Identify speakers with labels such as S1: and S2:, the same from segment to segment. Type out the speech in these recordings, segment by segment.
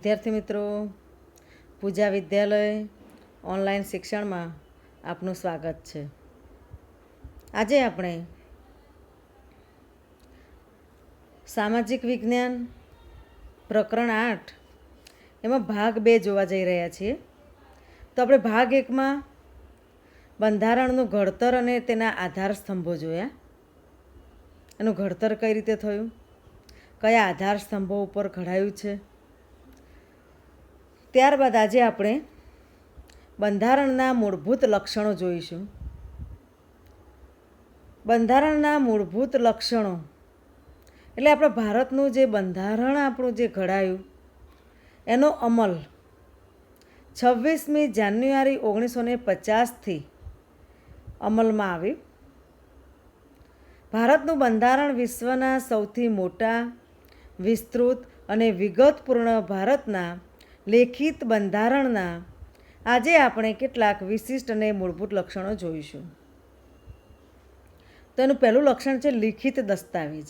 S1: વિદ્યાર્થી મિત્રો, પૂજા વિદ્યાલય ઓનલાઈન શિક્ષણમાં આપનું સ્વાગત છે. આજે આપણે સામાજિક વિજ્ઞાન પ્રકરણ 8 એમાં ભાગ 2 જોવા જઈ રહ્યા છીએ. તો આપણે ભાગ 1માં બંધારણનું ઘડતર અને તેના આધાર સ્તંભો જોયા. એનું ઘડતર કઈ રીતે થયું, કયા આધાર સ્તંભો ઉપર ઘડાયું છે. ત્યારબાદ આજે આપણે બંધારણના મૂળભૂત લક્ષણો જોઈશું. બંધારણના મૂળભૂત લક્ષણો એટલે આપણા ભારતનું જે બંધારણ આપણું જે ઘડાયું એનો અમલ 26મી જાન્યુઆરી 1950થી અમલમાં આવ્યું. ભારતનું બંધારણ વિશ્વના સૌથી મોટા, વિસ્તૃત અને વિગતપૂર્ણ ભારતના લેખિત બંધારણના આજે આપણે કેટલાક વિશિષ્ટ અને મૂળભૂત લક્ષણો જોઈશું. તો એનું પહેલું લક્ષણ છે લિખિત દસ્તાવેજ.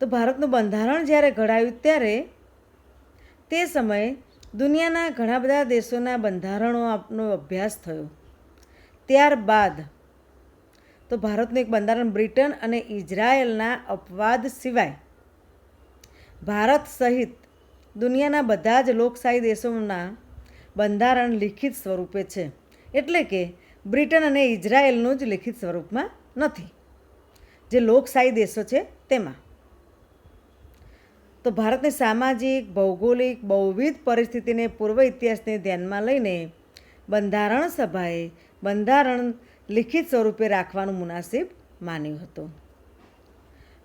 S1: તો ભારતનું બંધારણ જ્યારે ઘડાયું ત્યારે તે સમયે દુનિયાના ઘણા બધા દેશોના બંધારણોનો અભ્યાસ થયો. ત્યારબાદ તો ભારતનું એક બંધારણ બ્રિટન અને ઇઝરાયલના અપવાદ સિવાય ભારત સહિત દુનિયાના બધા જ લોકશાહી દેશોના બંધારણ લિખિત સ્વરૂપે છે. એટલે કે બ્રિટન અને ઇઝરાયલનું જ લિખિત સ્વરૂપમાં નથી, જે લોકશાહી દેશો છે તેમાં. તો ભારતની સામાજિક, ભૌગોલિક, બહુવિધ પરિસ્થિતિને પૂર્વ ઇતિહાસને ધ્યાનમાં લઈને બંધારણ સભાએ બંધારણ લિખિત સ્વરૂપે રાખવાનું મુનાસિબ માન્યું હતું.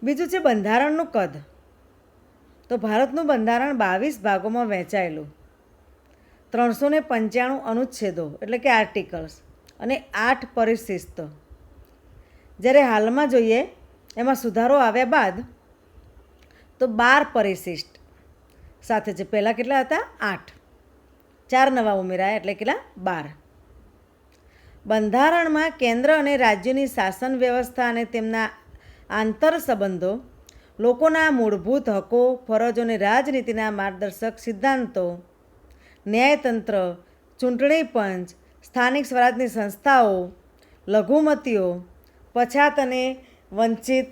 S1: બીજું છે બંધારણનું કદ. તો ભારતનું બંધારણ 22 ભાગોમાં વહેંચાયેલું, 395 અનુચ્છેદો એટલે કે આર્ટિકલ્સ અને 8 પરિશિષ્ટો. જ્યારે હાલમાં જોઈએ એમાં સુધારો આવ્યા બાદ તો 12 પરિશિષ્ટ સાથે છે. પહેલાં કેટલા હતા? 8. 4 નવા ઉમેરાયા એટલે કેટલા? 12. બંધારણમાં કેન્દ્ર અને રાજ્યની શાસન વ્યવસ્થા અને તેમના આંતર સંબંધો, લોકોના મૂળભૂત હકો, ફરજો અને રાજનીતિના માર્ગદર્શક સિદ્ધાંતો, ન્યાયતંત્ર, ચૂંટણી પંચ, સ્થાનિક સ્વરાજની સંસ્થાઓ, લઘુમતીઓ, પછાત અને વંચિત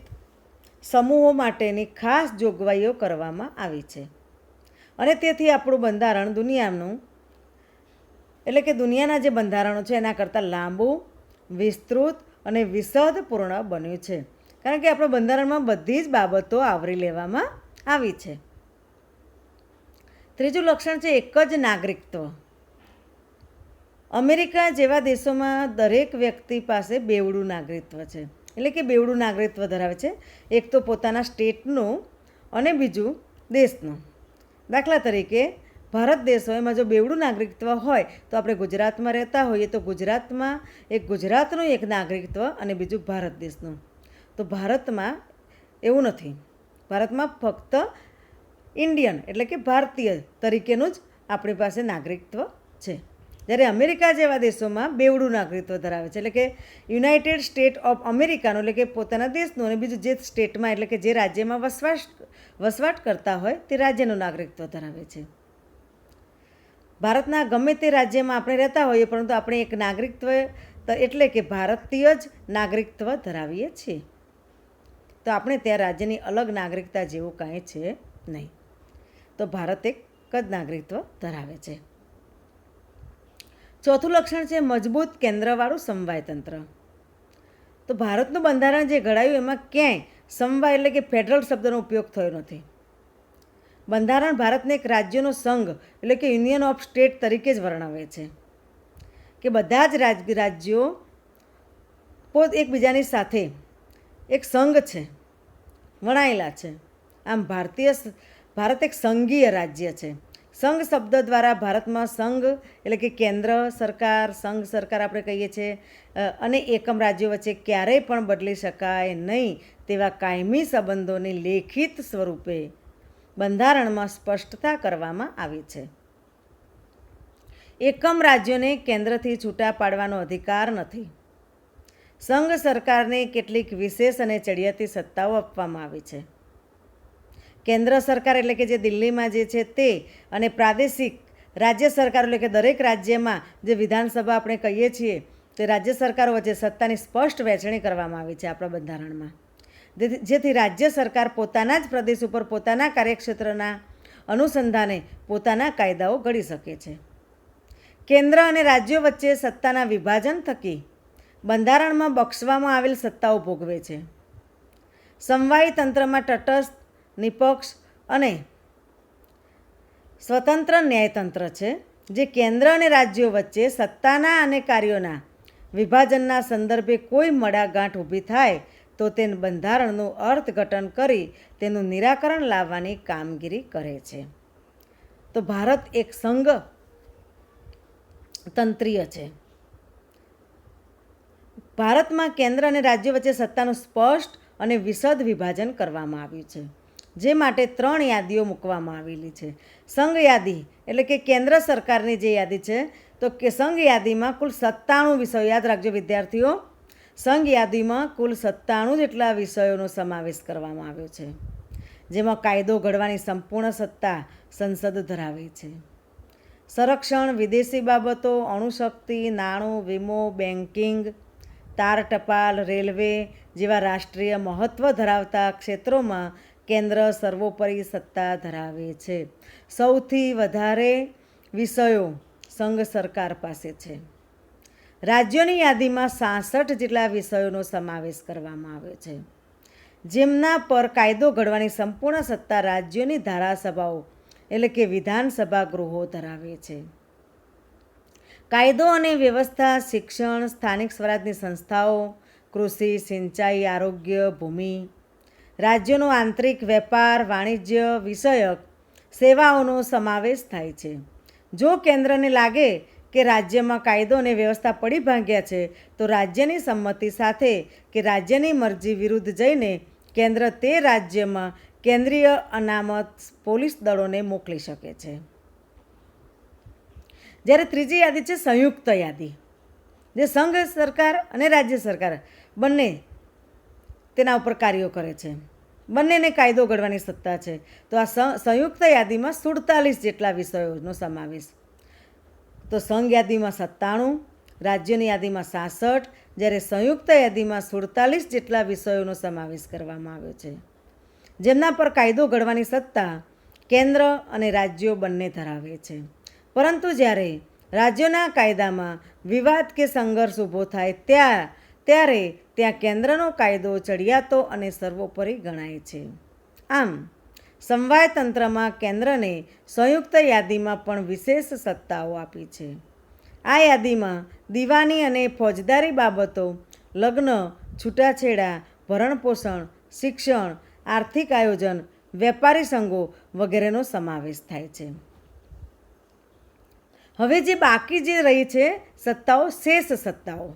S1: સમૂહો માટેની ખાસ જોગવાઈઓ કરવામાં આવી છે. અને તેથી આપણું બંધારણ દુનિયાનું એટલે કે દુનિયાના જે બંધારણો છે એના કરતાં લાંબુ, વિસ્તૃત અને વિશદપૂર્ણ બન્યું છે. કારણ કે આપણા બંધારણમાં બધી જ બાબતો આવરી લેવામાં આવી છે. ત્રીજું લક્ષણ છે એક જ નાગરિકત્વ. અમેરિકા જેવા દેશોમાં દરેક વ્યક્તિ પાસે બેવડું નાગરિકત્વ છે. એટલે કે બેવડું નાગરિકત્વ ધરાવે છે. એક તો પોતાના સ્ટેટનું અને બીજું દેશનું. દાખલા તરીકે ભારત દેશ હોય એમાં જો બેવડું નાગરિકત્વ હોય તો આપણે ગુજરાતમાં રહેતા હોઈએ તો ગુજરાતમાં ગુજરાતનું એક નાગરિકત્વ અને બીજું ભારત દેશનું. તો ભારતમાં એવું નથી. ભારતમાં ફક્ત ઇન્ડિયન એટલે કે ભારતીય તરીકેનું જ આપણી પાસે નાગરિકત્વ છે. જ્યારે અમેરિકા જેવા દેશોમાં બેવડું નાગરિકત્વ ધરાવે છે. એટલે કે યુનાઇટેડ સ્ટેટ ઓફ અમેરિકાનું એટલે કે પોતાના દેશનું અને બીજું જે સ્ટેટમાં એટલે કે જે રાજ્યમાં વસવાટ કરતા હોય તે રાજ્યનું નાગરિકત્વ ધરાવે છે. ભારતના ગમે તે રાજ્યમાં આપણે રહેતા હોઈએ પરંતુ આપણે એક નાગરિકત્વ એટલે કે ભારતીય જ નાગરિકત્વ ધરાવીએ છીએ. તો આપણે ત્યાં રાજ્યની અલગ નાગરિકતા જેવું કાંઈ છે નહીં. તો ભારત એક જ નાગરિકત્વ ધરાવે છે. ચોથું લક્ષણ છે મજબૂત કેન્દ્રવાળું સમવાય તંત્ર. તો ભારતનું બંધારણ જે ઘડાયું એમાં ક્યાંય સમવાય એટલે કે ફેડરલ શબ્દનો ઉપયોગ થયો નથી. બંધારણ ભારતને એક રાજ્યોનો સંઘ એટલે કે યુનિયન ઓફ સ્ટેટ તરીકે જ વર્ણવે છે કે બધા જ રાજ્યો એકબીજાની સાથે એક સંઘ છે, વણાયેલા છે. આમ ભારત એક સંઘીય રાજ્ય છે. સંઘ શબ્દ દ્વારા ભારતમાં સંઘ એટલે કે કેન્દ્ર સરકાર, સંઘ સરકાર આપણે કહીએ છીએ, અને એકમ રાજ્યો વચ્ચે ક્યારેય પણ બદલી શકાય નહીં તેવા કાયમી સંબંધોની લેખિત સ્વરૂપે બંધારણમાં સ્પષ્ટતા કરવામાં આવી છે. એકમ રાજ્યોને કેન્દ્રથી છૂટા પાડવાનો અધિકાર નથી. સંઘ સરકારને કેટલીક વિશેષ અને ચડિયાતી સત્તાઓ આપવામાં આવી છે. કેન્દ્ર સરકાર એટલે કે જે દિલ્હીમાં જે છે તે અને પ્રાદેશિક રાજ્ય સરકાર એટલે કે દરેક રાજ્યમાં જે વિધાનસભા આપણે કહીએ છીએ તે રાજ્ય સરકારો વચ્ચે સત્તાની સ્પષ્ટ વહેંચણી કરવામાં આવી છે આપણા બંધારણમાં, જેથી રાજ્ય સરકાર પોતાના જ પ્રદેશ ઉપર પોતાના કાર્યક્ષેત્રના અનુસંધાને પોતાના કાયદાઓ ઘડી શકે છે. કેન્દ્ર અને રાજ્યો વચ્ચે સત્તાના વિભાજન થકી બંધારણમાં બક્ષવામાં આવેલ સત્તાઓ ભોગવે છે. સમવાયી તંત્રમાં તટસ્થ, નિપક્ષ અને સ્વતંત્ર ન્યાયતંત્ર છે, જે કેન્દ્ર અને રાજ્યો વચ્ચે સત્તાના અને કાર્યોના વિભાજનના સંદર્ભે કોઈ મડાગાંઠ ઊભી થાય તો તે બંધારણનું અર્થઘટન કરી તેનું નિરાકરણ લાવવાની કામગીરી કરે છે. તો ભારત એક સંઘ તંત્રીય છે. ભારતમાં કેન્દ્ર અને રાજ્યો વચ્ચે સત્તાનું સ્પષ્ટ અને વિશદ વિભાજન કરવામાં આવ્યું છે, જે માટે 3 યાદીઓ મૂકવામાં આવેલી છે. સંઘ યાદી એટલે કે કેન્દ્ર સરકારની જે યાદી છે, તો કે સંઘ યાદીમાં કુલ 97 વિષયો, યાદ રાખજો વિદ્યાર્થીઓ, સંઘ યાદીમાં કુલ 97 જેટલા વિષયોનો સમાવેશ કરવામાં આવ્યો છે, જેમાં કાયદો ઘડવાની સંપૂર્ણ સત્તા સંસદ ધરાવે છે. સંરક્ષણ, વિદેશી બાબતો, અણુશક્તિ, નાણું, વીમો, બેન્કિંગ, તાર ટપાલ, રેલવે જેવા રાષ્ટ્રીય મહત્ત્વ ધરાવતા ક્ષેત્રોમાં કેન્દ્ર સર્વોપરી સત્તા ધરાવે છે. સૌથી વધારે વિષયો સંઘ સરકાર પાસે છે. રાજ્યોની યાદીમાં 66 જેટલા વિષયોનો સમાવેશ કરવામાં આવ્યો છે, જેમના પર કાયદો ઘડવાની સંપૂર્ણ સત્તા રાજ્યોની ધારાસભાઓ એટલે કે વિધાનસભા ગૃહો ધરાવે છે. કાયદો અને વ્યવસ્થા, શિક્ષણ, સ્થાનિક સ્વરાજની સંસ્થાઓ, કૃષિ, સિંચાઈ, આરોગ્ય, ભૂમિ, રાજ્યોનો આંતરિક વેપાર, વાણિજ્ય વિષયક સેવાઓનો સમાવેશ થાય છે. જો કેન્દ્રને લાગે કે રાજ્યમાં કાયદો અને વ્યવસ્થા પડી ભાંગ્યા છે, તો રાજ્યની સંમતિ સાથે કે રાજ્યની મરજી વિરુદ્ધ જઈને કેન્દ્ર તે રાજ્યમાં કેન્દ્રીય અનામત પોલીસ દળોને મોકલી શકે છે. જ્યારે ત્રીજી યાદી છે સંયુક્ત યાદી, જે સંઘ સરકાર અને રાજ્ય સરકાર બંને તેના ઉપર કાર્યો કરે છે, બંનેને કાયદો ઘડવાની સત્તા છે. તો આ સંયુક્ત યાદીમાં 47 જેટલા વિષયોનો સમાવેશ. તો સંઘ યાદીમાં 97, રાજ્યોની યાદીમાં 66, જ્યારે સંયુક્ત યાદીમાં 47 જેટલા વિષયોનો સમાવેશ કરવામાં આવ્યો છે, જેમના પર કાયદો ઘડવાની સત્તા કેન્દ્ર અને રાજ્યો બંને ધરાવે છે. પરંતુ જ્યારે રાજ્યોના કાયદામાં વિવાદ કે સંઘર્ષ ઊભો થાય ત્યારે ત્યાં કેન્દ્રનો કાયદો ચડિયાતો અને સર્વોપરી ગણાય છે. આમ સમવાય તંત્રમાં કેન્દ્રને સંયુક્ત યાદીમાં પણ વિશેષ સત્તાઓ આપી છે. આ યાદીમાં દીવાની અને ફોજદારી બાબતો, લગ્ન, છૂટાછેડા, ભરણપોષણ, શિક્ષણ, આર્થિક આયોજન, વેપારી સંઘો વગેરેનો સમાવેશ થાય છે. હવે જે બાકી જે રહી છે સત્તાઓ, શેષ સત્તાઓ,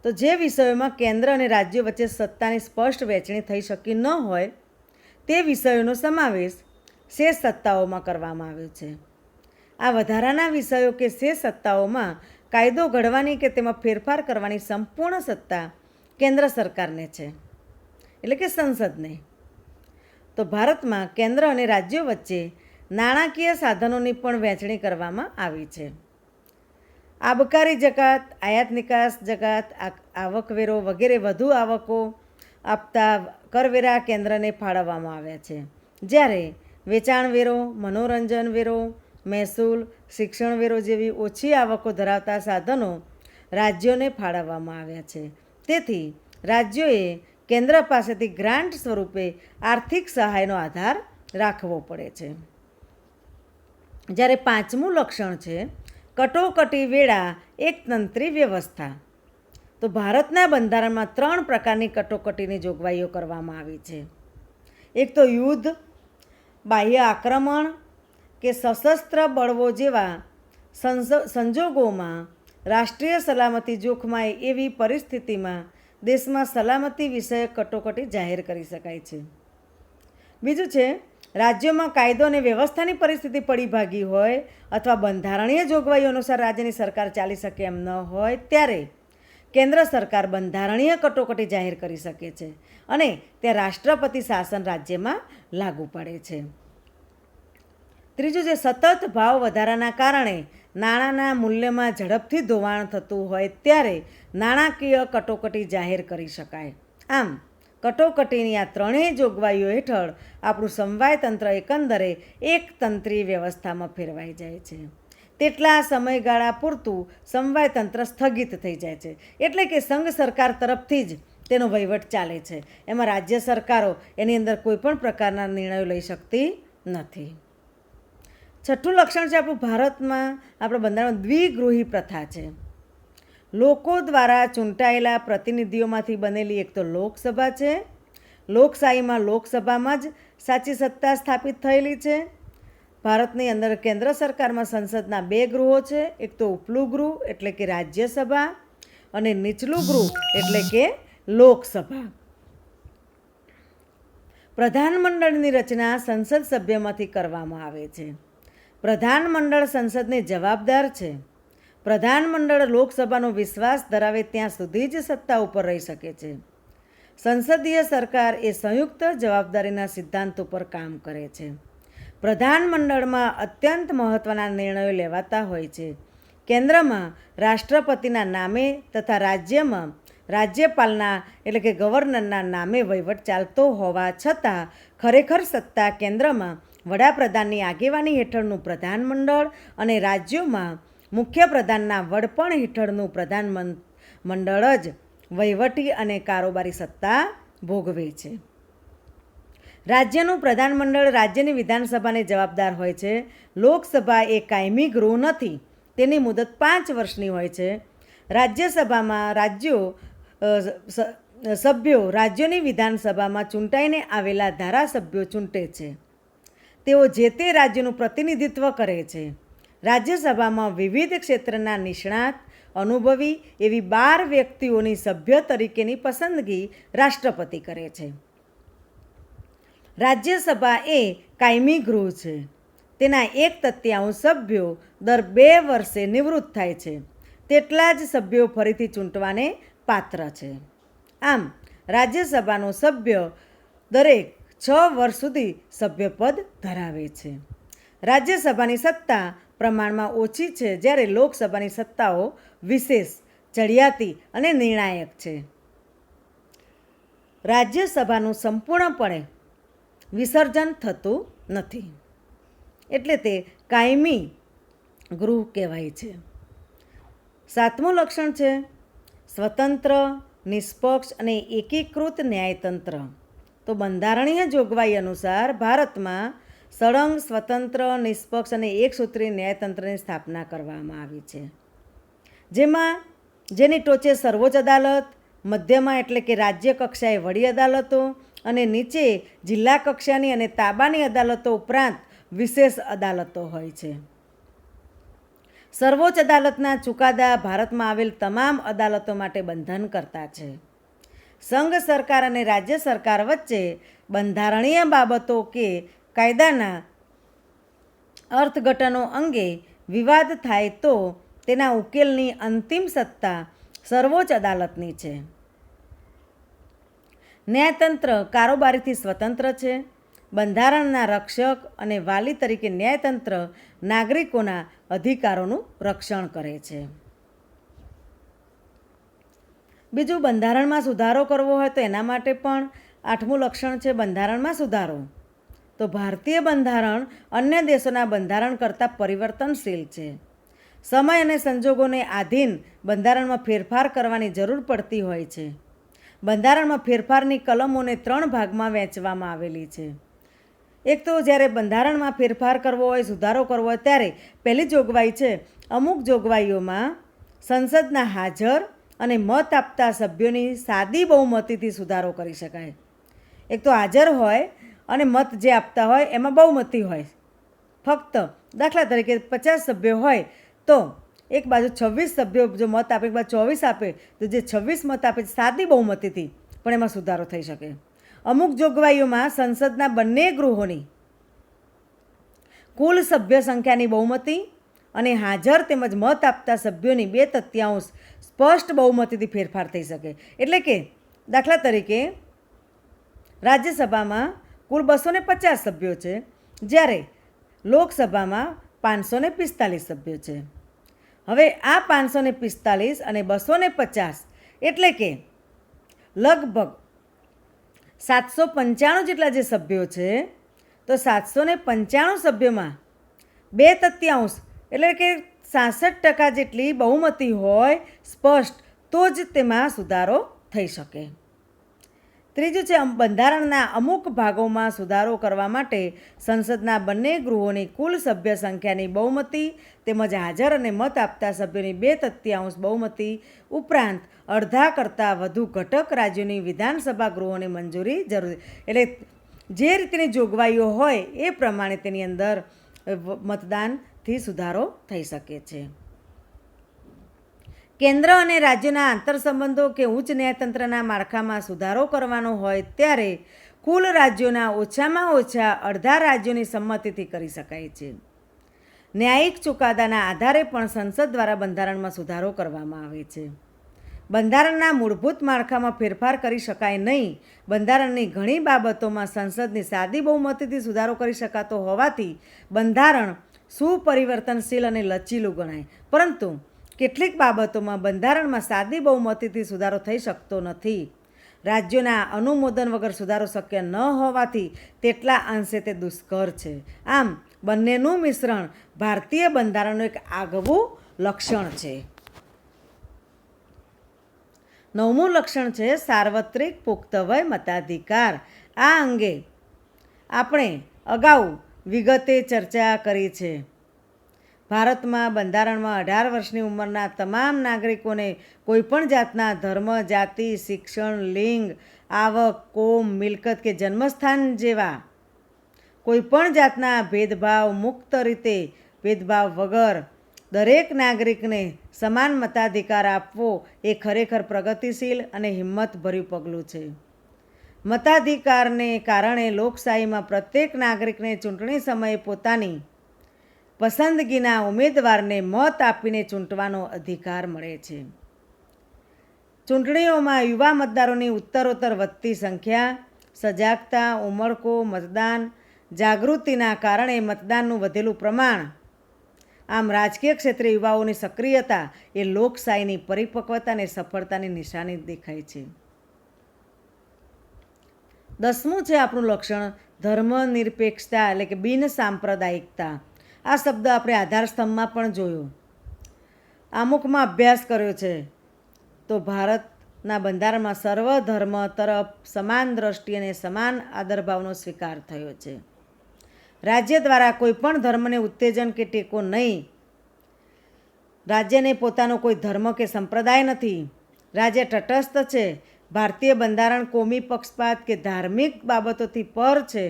S1: તો જે વિષયોમાં કેન્દ્ર અને રાજ્યો વચ્ચે સત્તાની સ્પષ્ટ વહેંચણી થઈ શકી ન હોય તે વિષયોનો સમાવેશ શેષ સત્તાઓમાં કરવામાં આવ્યો છે. આ વધારાના વિષયો કે શેષ સત્તાઓમાં કાયદો ઘડવાની કે તેમાં ફેરફાર કરવાની સંપૂર્ણ સત્તા કેન્દ્ર સરકારને છે, એટલે કે સંસદને. તો ભારતમાં કેન્દ્ર અને રાજ્યો વચ્ચે નાણાકીય સાધનોની પણ વહેંચણી કરવામાં આવી છે. આબકારી જકાત, આયાત નિકાસ જકાત, આવકવેરો વગેરે વધુ આવકો આપતા કરવેરા કેન્દ્રને ફાળવવામાં આવ્યા છે, જ્યારે વેચાણ વેરો, મનોરંજન વેરો, મહેસૂલ, શિક્ષણ વેરો જેવી ઓછી આવકો ધરાવતા સાધનો રાજ્યોને ફાળવવામાં આવ્યા છે. તેથી રાજ્યોએ કેન્દ્ર પાસેથી ગ્રાન્ટ સ્વરૂપે આર્થિક સહાયનો આધાર રાખવો પડે છે. જ્યારે 5મું લક્ષણ છે કટોકટી વેળા એકતંત્રી વ્યવસ્થા. તો ભારતના બંધારણમાં 3 પ્રકારની કટોકટીની જોગવાઈઓ કરવામાં આવી છે. એક તો યુદ્ધ, બાહ્ય આક્રમણ કે સશસ્ત્ર બળવો જેવા સંજોગોમાં રાષ્ટ્રીય સલામતી જોખમાય એવી પરિસ્થિતિમાં દેશમાં સલામતી વિષયક કટોકટી જાહેર કરી શકાય છે. બીજું છે રાજ્યોમાં કાયદો અને વ્યવસ્થાની પરિસ્થિતિ પડી ભાગી હોય અથવા બંધારણીય જોગવાઈઓ અનુસાર રાજ્યની સરકાર ચાલી શકે એમ ન હોય ત્યારે કેન્દ્ર સરકાર બંધારણીય કટોકટી જાહેર કરી શકે છે અને તે રાષ્ટ્રપતિ શાસન રાજ્યમાં લાગુ પડે છે. ત્રીજું છે સતત ભાવ વધારાના કારણે નાણાંના મૂલ્યમાં ઝડપથી ધોવાણ થતું હોય ત્યારે નાણાકીય કટોકટી જાહેર કરી શકાય. આમ કટોકટીની આ ત્રણેય જોગવાઈઓ હેઠળ આપણું સમવાય તંત્ર એકંદરે એક તંત્રી વ્યવસ્થામાં ફેરવાઈ જાય છે. તેટલા સમયગાળા પૂરતું સમવાય તંત્ર સ્થગિત થઈ જાય છે. એટલે કે સંઘ સરકાર તરફથી જ તેનો વહીવટ ચાલે છે. એમાં રાજ્ય સરકારો એની અંદર કોઈ પણ પ્રકારના નિર્ણયો લઈ શકતી નથી. છઠ્ઠું લક્ષણ છે આપણું ભારતમાં આપણા બંધારણમાં દ્વિગૃહી પ્રથા છે. લોકો દ્વારા ચૂંટાયેલા પ્રતિનિધિઓમાંથી બનેલી એક તો લોકસભા છે. લોકશાહીમાં લોકસભામાં જ સાચી સત્તા સ્થાપિત થયેલી છે. ભારતની અંદર કેન્દ્ર સરકારમાં સંસદના 2 ગૃહો છે. એક તો ઉપલું ગૃહ એટલે કે રાજ્યસભા અને નીચલું ગૃહ એટલે કે લોકસભા. પ્રધાનમંડળની રચના સંસદ સભ્યમાંથી કરવામાં આવે છે. પ્રધાનમંડળ સંસદને જવાબદાર છે. પ્રધાનમંડળ લોકસભાનો વિશ્વાસ ધરાવે ત્યાં સુધી જ સત્તા ઉપર રહી શકે છે. સંસદીય સરકાર એ સંયુક્ત જવાબદારીના સિદ્ધાંત ઉપર કામ કરે છે. પ્રધાનમંડળમાં અત્યંત મહત્ત્વના નિર્ણયો લેવાતા હોય છે. કેન્દ્રમાં રાષ્ટ્રપતિના નામે તથા રાજ્યમાં રાજ્યપાલના એટલે કે ગવર્નરના નામે વહીવટ ચાલતો હોવા છતાં ખરેખર સત્તા કેન્દ્રમાં વડાપ્રધાનની આગેવાની હેઠળનું પ્રધાનમંડળ અને રાજ્યોમાં મુખ્યપ્રધાનના વડપણ હેઠળનું પ્રધાનમંડળ જ વહીવટી અને કારોબારી સત્તા ભોગવે છે. રાજ્યનું પ્રધાનમંડળ રાજ્યની વિધાનસભાને જવાબદાર હોય છે. લોકસભા એ કાયમી ગૃહ નથી. તેની મુદત 5 વર્ષની હોય છે. રાજ્યસભામાં સભ્યો રાજ્યોની વિધાનસભામાં ચૂંટાઈને આવેલા ધારાસભ્યો ચૂંટે છે. તેઓ જે તે રાજ્યનું પ્રતિનિધિત્વ કરે છે. રાજ્યસભામાં વિવિધ ક્ષેત્રના નિષ્ણાત અનુભવી એવી 12 વ્યક્તિઓની સભ્ય તરીકેની પસંદગી રાષ્ટ્રપતિ કરે છે. રાજ્યસભા એ કાયમી ગૃહ છે. તેના 1/3 સભ્યો દર 2 વર્ષે નિવૃત્ત થાય છે. તેટલા જ સભ્યો ફરીથી ચૂંટવાને પાત્ર છે. આમ રાજ્યસભાનો સભ્ય દરેક 6 વર્ષ સુધી સભ્યપદ ધરાવે છે. રાજ્યસભાની સત્તા પ્રમાણમાં ઓછી છે, જ્યારે લોકસભાની સત્તાઓ વિશેષ, ચડિયાતી અને નિર્ણાયક છે. રાજ્યસભાનું સંપૂર્ણપણે વિસર્જન થતું નથી, એટલે તે કાયમી ગૃહ કહેવાય છે. 7મું લક્ષણ છે સ્વતંત્ર, નિષ્પક્ષ અને એકીકૃત ન્યાયતંત્ર. તો બંધારણીય જોગવાઈ અનુસાર ભારતમાં સળંગ, સ્વતંત્ર, નિષ્પક્ષ અને એકસૂત્રીય ન્યાયતંત્રની સ્થાપના કરવામાં આવી છે. જેની ટોચે સર્વોચ્ચ અદાલત, મધ્યમાં એટલે કે રાજ્ય કક્ષાએ વડી અદાલતો અને નીચે જિલ્લા કક્ષાની અને તાબાની અદાલતો ઉપરાંત વિશેષ અદાલતો હોય છે. સર્વોચ્ચ અદાલતના ચુકાદા ભારતમાં આવેલ તમામ અદાલતો માટે બંધન કરતા છે. સંઘ સરકાર અને રાજ્ય સરકાર વચ્ચે બંધારણીય બાબતો કે કાયદાના અર્થઘટનો અંગે વિવાદ થાય તો તેના ઉકેલની અંતિમ સત્તા સર્વોચ્ચ અદાલતની છે. ન્યાયતંત્ર કારોબારીથી સ્વતંત્ર છે. બંધારણના રક્ષક અને વાલી તરીકે ન્યાયતંત્ર નાગરિકોના અધિકારોનું રક્ષણ કરે છે. બીજું, બંધારણમાં સુધારો કરવો હોય તો એના માટે પણ 8મું લક્ષણ છે બંધારણમાં સુધારો. તો ભારતીય બંધારણ અન્ય દેશોના બંધારણ કરતાં પરિવર્તનશીલ છે. સમય અને સંજોગોને આધીન બંધારણમાં ફેરફાર કરવાની જરૂર પડતી હોય છે. બંધારણમાં ફેરફારની કલમોને 3 ભાગમાં વહેંચવામાં આવેલી છે. એક તો જ્યારે બંધારણમાં ફેરફાર કરવો હોય, સુધારો કરવો હોય, ત્યારે પહેલી જોગવાઈ છે અમુક જોગવાઈઓમાં સંસદના હાજર અને મત આપતા સભ્યોની સાદી બહુમતીથી સુધારો કરી શકાય. એક તો હાજર હોય અને મત જે આપતા હોય એમાં બહુમતી હોય. ફક્ત દાખલા તરીકે 50 સભ્યો હોય તો એક બાજુ 26 સભ્યો જો મત આપે, એક બાજુ 24 આપે, તો જે 26 મત આપે સાદી બહુમતીથી પણ એમાં સુધારો થઈ શકે. અમુક જોગવાઈઓમાં સંસદના બંને ગૃહોની કુલ સભ્ય સંખ્યાની બહુમતી અને હાજર તેમજ મત આપતા સભ્યોની 2/3 સ્પષ્ટ બહુમતીથી ફેરફાર થઈ શકે. એટલે કે દાખલા તરીકે રાજ્યસભામાં કુલ 250 સભ્યો છે, જ્યારે લોકસભામાં 545 સભ્યો છે. હવે આ 545 અને 250 એટલે કે લગભગ 795 જેટલા જે સભ્યો છે, તો 795 સભ્યોમાં 2/3 એટલે કે 66% જેટલી બહુમતી હોય સ્પષ્ટ, તો જ તેમાં સુધારો થઈ શકે. ત્રીજું છે, બંધારણના અમુક ભાગોમાં સુધારો કરવા માટે સંસદના બંને ગૃહોની કુલ સભ્ય સંખ્યાની બહુમતી તેમજ હાજર અને મત આપતા સભ્યોની 2/3 બહુમતી ઉપરાંત અડધા કરતાં વધુ ઘટક રાજ્યોની વિધાનસભા ગૃહોની મંજૂરી જરૂરી. એટલે જે રીતની જોગવાઈઓ હોય એ પ્રમાણે તેની અંદર મતદાનથી સુધારો થઈ શકે છે. કેન્દ્ર અને રાજ્યના આંતરસંબંધો કે ઉચ્ચ ન્યાયતંત્રના માળખામાં સુધારો કરવાનો હોય ત્યારે કુલ રાજ્યોના ઓછામાં ઓછા અડધા રાજ્યોની સંમતિથી કરી શકાય છે. ન્યાયિક ચુકાદાના આધારે પણ સંસદ દ્વારા બંધારણમાં સુધારો કરવામાં આવે છે. બંધારણના મૂળભૂત માળખામાં ફેરફાર કરી શકાય નહીં. બંધારણની ઘણી બાબતોમાં સંસદની સાદી બહુમતીથી સુધારો કરી શકાતો હોવાથી બંધારણ સુપરિવર્તનશીલ અને લચીલું ગણાય. પરંતુ કેટલીક બાબતોમાં બંધારણમાં સાદી બહુમતીથી સુધારો થઈ શકતો નથી. રાજ્યોના અનુમોદન વગર સુધારો શક્ય ન હોવાથી તેટલા અંશે તે દુષ્કર છે. આમ બંનેનું મિશ્રણ ભારતીય બંધારણનું એક આગવું લક્ષણ છે. 9મું લક્ષણ છે સાર્વત્રિક પુખ્ત વય મતાધિકાર. આ અંગે આપણે અગાઉ વિગતે ચર્ચા કરી છે. ભારતમાં બંધારણમાં 18 વર્ષની ઉંમરના તમામ નાગરિકોને કોઈપણ જાતના ધર્મ, જાતિ, શિક્ષણ, લિંગ, આવક, કોમ, મિલકત કે જન્મસ્થાન જેવા કોઈપણ જાતના ભેદભાવ મુક્ત રીતે ભેદભાવ વગર દરેક નાગરિકને સમાન મતાધિકાર આપવો એ ખરેખર પ્રગતિશીલ અને હિંમતભર્યું પગલું છે. મતાધિકારને કારણે લોકશાહીમાં પ્રત્યેક નાગરિકને ચૂંટણી સમયે પોતાની પસંદગીના ઉમેદવારને મત આપીને ચૂંટવાનો અધિકાર મળે છે. ચૂંટણીઓમાં યુવા મતદારોની ઉત્તરોત્તર વધતી સંખ્યા, સજાગતા, ઉમળકો, મતદાન જાગૃતિના કારણે મતદાનનું વધેલું પ્રમાણ, આમ રાજકીય ક્ષેત્રે યુવાઓની સક્રિયતા એ લોકશાહીની પરિપક્વતા અને સફળતાની નિશાની દેખાય છે. 10મું છે આપણું લક્ષણ ધર્મનિરપેક્ષતા એટલે કે બિન સાંપ્રદાયિકતા. આ શબ્દ આપણે આધાર સ્તંભમાં પણ જોયો, આમુખમાં અભ્યાસ કર્યો છે. તો ભારતના બંધારણમાં સર્વ ધર્મ તરફ સમાન દ્રષ્ટિ અને સમાન આદરભાવનો સ્વીકાર થયો છે. રાજ્ય દ્વારા કોઈ પણ ધર્મને ઉત્તેજન કે ટેકો નહીં. રાજ્યને પોતાનો કોઈ ધર્મ કે સંપ્રદાય નથી. રાજ્ય તટસ્થ છે. ભારતીય બંધારણ કોમી પક્ષપાત કે ધાર્મિક બાબતોથી પર છે.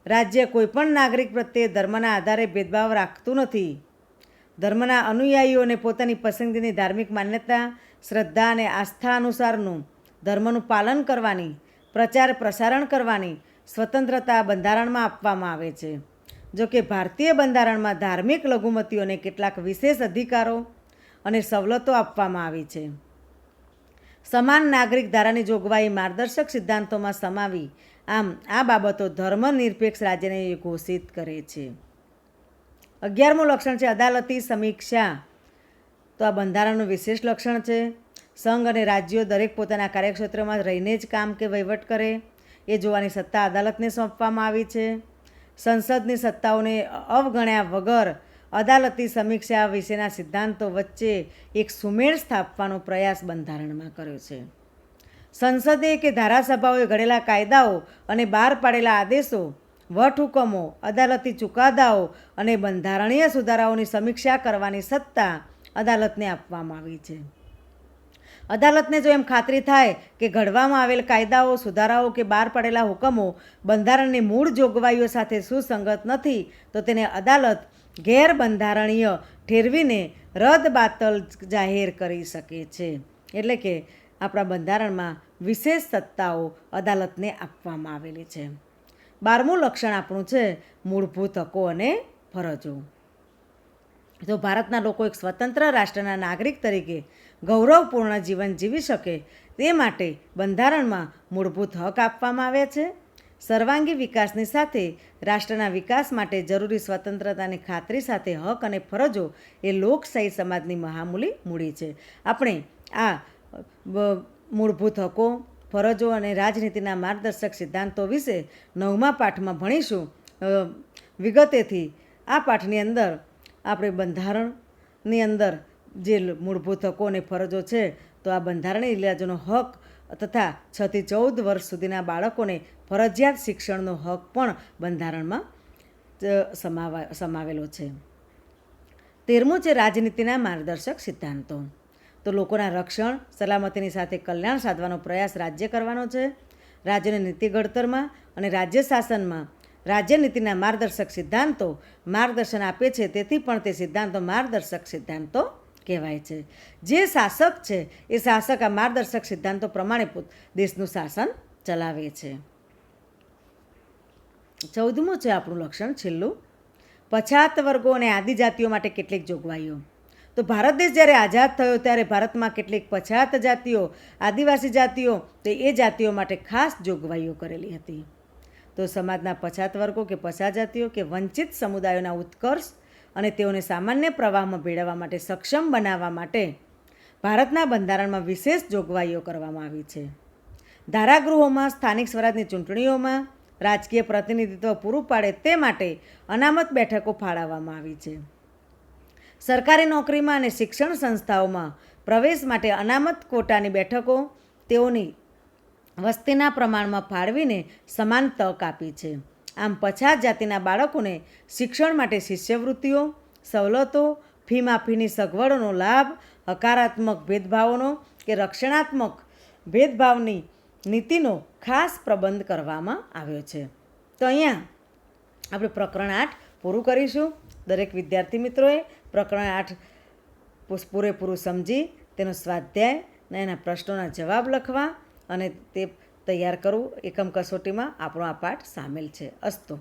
S1: રાજ્ય કોઈપણ નાગરિક પ્રત્યે ધર્મના આધારે ભેદભાવ રાખતું નથી. ધર્મના અનુયાયીઓને પોતાની પસંદગીની ધાર્મિક માન્યતા, શ્રદ્ધા અને આસ્થા અનુસારનું ધર્મનું પાલન કરવાની, પ્રચાર પ્રસારણ કરવાની સ્વતંત્રતા બંધારણમાં આપવામાં આવે છે. જો કે ભારતીય બંધારણમાં ધાર્મિક લઘુમતીઓને કેટલાક વિશેષ અધિકારો અને સવલતો આપવામાં આવી છે. સમાન નાગરિક ધારાની જોગવાઈ માર્ગદર્શક સિદ્ધાંતોમાં સમાવી. આમ આ બાબતો ધર્મનિરપેક્ષ રાજ્યને ઘોષિત કરે છે. 11મું લક્ષણ છે અદાલતી સમીક્ષા. તો આ બંધારણનું વિશેષ લક્ષણ છે. સંઘ અને રાજ્યો દરેક પોતાના કાર્યક્ષેત્રમાં રહીને જ કામ કે વહીવટ કરે એ જોવાની સત્તા અદાલતને સોંપવામાં આવી છે. સંસદની સત્તાઓને અવગણ્યા વગર અદાલતી સમીક્ષા વિશેના સિદ્ધાંતો વચ્ચે એક સુમેળ સ્થાપવાનો પ્રયાસ બંધારણમાં કર્યો છે. સંસદે કે ધારાસભાઓએ ઘડેલા કાયદાઓ અને બહાર પાડેલા આદેશો, વટહુકમો, અદાલતી ચુકાદાઓ અને બંધારણીય સુધારાઓની સમીક્ષા કરવાની સત્તા અદાલતને આપવામાં આવી છે. અદાલતને જો એમ ખાતરી થાય કે ઘડવામાં આવેલ કાયદાઓ, સુધારાઓ કે બહાર પાડેલા હુકમો બંધારણની મૂળ જોગવાઈઓ સાથે સુસંગત નથી, તો તેને અદાલત ગેરબંધારણીય ઠેરવીને રદ-બાતલ જાહેર કરી શકે છે. એટલે કે આપણા બંધારણમાં વિશેષ સત્તાઓ અદાલતને આપવામાં આવેલી છે. 12મું લક્ષણ આપણું છે મૂળભૂત હકો અને ફરજો. તો ભારતના લોકો એક સ્વતંત્ર રાષ્ટ્રના નાગરિક તરીકે ગૌરવપૂર્ણ જીવન જીવી શકે તે માટે બંધારણમાં મૂળભૂત હક આપવામાં આવ્યા છે. સર્વાંગી વિકાસની સાથે રાષ્ટ્રના વિકાસ માટે જરૂરી સ્વતંત્રતાની ખાતરી સાથે હક અને ફરજો એ લોકશાહી સમાજની મહામૂલી મૂડી છે. આપણે આ મૂળભૂત હકો, ફરજો અને રાજનીતિના માર્ગદર્શક સિદ્ધાંતો વિશે 9મા પાઠમાં ભણીશું વિગતેથી. આ પાઠની અંદર આપણે બંધારણની અંદર જે મૂળભૂત હકો અને ફરજો છે તો આ બંધારણીય ઇલાજોનો હક તથા 6 થી 14 વર્ષ સુધીના બાળકોને ફરજિયાત શિક્ષણનો હક પણ બંધારણમાં સમાવેલો છે. 13મું છે રાજનીતિના માર્ગદર્શક સિદ્ધાંતો. તો લોકોના રક્ષણ, સલામતીની સાથે કલ્યાણ સાધવાનો પ્રયાસ રાજ્ય કરવાનો છે. રાજ્યની નીતિ ઘડતરમાં અને રાજ્ય શાસનમાં રાજ્ય નીતિના માર્ગદર્શક સિદ્ધાંતો માર્ગદર્શન આપે છે, તેથી પણ તે સિદ્ધાંતો માર્ગદર્શક સિદ્ધાંતો કહેવાય છે. જે શાસક છે એ શાસક આ માર્ગદર્શક સિદ્ધાંતો પ્રમાણે દેશનું શાસન ચલાવે છે. 14મું છે આપણું લક્ષણ છેલ્લું, પછાત વર્ગો અને આદિજાતિઓ માટે કેટલીક જોગવાઈઓ. તો ભારત દેશ જ્યારે આઝાદ થયો ત્યારે ભારતમાં કેટલીક પછાત જાતિઓ, આદિવાસી જાતિઓ તે એ જાતિઓ માટે ખાસ જોગવાઈઓ કરેલી હતી. તો સમાજના પછાત વર્ગો કે પછાત જાતિઓ કે વંચિત સમુદાયોના ઉત્કર્ષ અને તેઓને સામાન્ય પ્રવાહમાં ભેળવવા માટે સક્ષમ બનાવવા માટે ભારતના બંધારણમાં વિશેષ જોગવાઈઓ કરવામાં આવી છે. ધારાગૃહોમાં સ્થાનિક સ્વરાજની ચૂંટણીઓમાં રાજકીય પ્રતિનિધિત્વ પૂરું પાડે તે માટે અનામત બેઠકો ફાળવવામાં આવી છે. સરકારી નોકરીમાં અને શિક્ષણ સંસ્થાઓમાં પ્રવેશ માટે અનામત કોટાની બેઠકો તેઓની વસ્તીના પ્રમાણમાં ફાળવીને સમાન તક આપી છે. આમ પછાત જાતિના બાળકોને શિક્ષણ માટે શિષ્યવૃત્તિઓ, સવલતો, ફી માફીની સગવડોનો લાભ, હકારાત્મક ભેદભાવોનો કે રક્ષણાત્મક ભેદભાવની નીતિનો ખાસ પ્રબંધ કરવામાં આવ્યો છે. તો અહીંયા આપણે પ્રકરણ 8 પૂરું કરીશું. દરેક વિદ્યાર્થી મિત્રોએ પ્રકરણ 8 પૂરેપૂરું સમજી તેનો સ્વાધ્યાય અને એના પ્રશ્નોના જવાબ લખવા અને તે તૈયાર કરવું. એકમ કસોટીમાં આપણો આ પાઠ સામેલ છે. અસ્તુ.